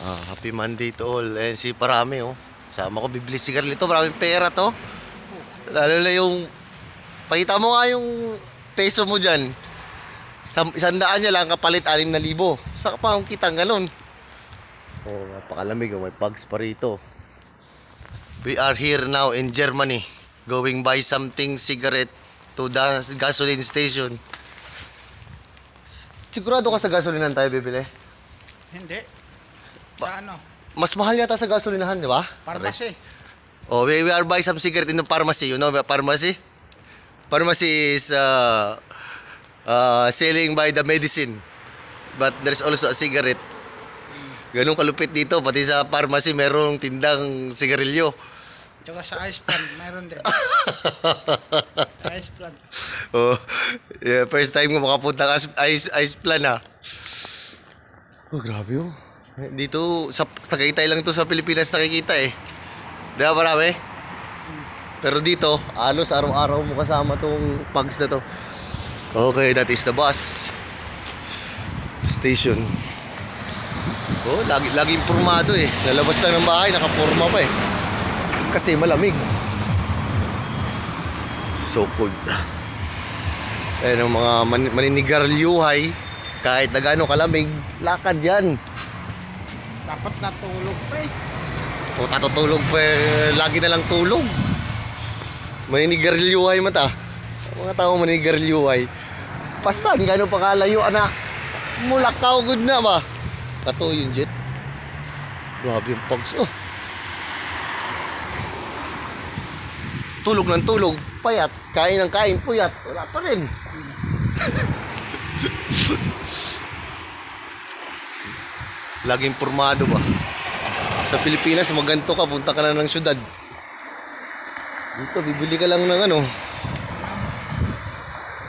Happy Monday to all. Ayan si Parami oh. Sama ko bibili sigarilyo to. Maraming pera to. Lalo na yung pakita mo nga yung peso mo dyan. 100 niya lang kapalit 6,000. Saka pa ang kitang ganun. Oh, napakalamig oh. May pugs pa rito. We are here now in Germany. Going buy something cigarette to the gasoline station. Sigurado ka sa gasolinan tayo bibili? Hindi. Sa ano? Mas mahal yata sa gasolinahan, di ba? Pharmacy. Oh, we are buy some cigarette in the pharmacy. You know pharmacy? Pharmacy is selling by the medicine. But there's also a cigarette. Ganun kalupit dito. Pati sa pharmacy, merong tindang sigarilyo. Tsaka sa ice plant, meron din. Ice plant. Oh, yeah, first time ko makapunta ice plant ha. Oh, grabe oh. Dito, sa Tagaytay lang to sa Pilipinas nakikita eh. Di ba marami? Pero dito, halos araw-araw mo kasama tong pugs na to. Okay, that is the bus station. Oh, laging pormado eh. Lalabas lang ng bahay, nakaporma pa eh. Kasi malamig. So cold. Ayan ang mga maninigaryuhay. Kahit na gano'ng kalamig, lakad yan. Dapat natulog pa eh. O tatutulog pa eh, lagi na lang tulog. Maninigaryuhay mata. Mga tao maninigaryuhay. Pasan, gano'ng pakalayo anak. Mulakaw good na ba? Kato yung jet. Grabe yung pugs oh. Tulog ng tulog, payat. Kain ng kain, puyat. Wala pa rin. Laging pormado ba? Sa Pilipinas, maganto ka, punta ka na ng syudad. Dito, bibili ka lang ng ano.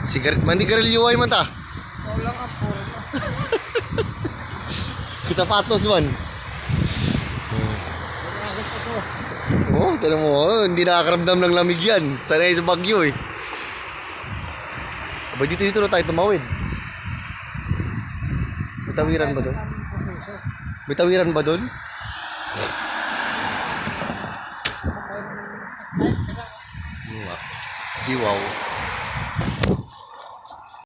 Sigaret, mandigarilyo ay man ta. Ikaw lang ang puro mo. Sapatos man. Oh, tanong mo, oh, hindi nakakaramdam ng lamig yan. Sanay sa Bagyo eh. Aba, dito na tayo tumawid. May tawiran ba doon? May tawiran ba doon? Di wow.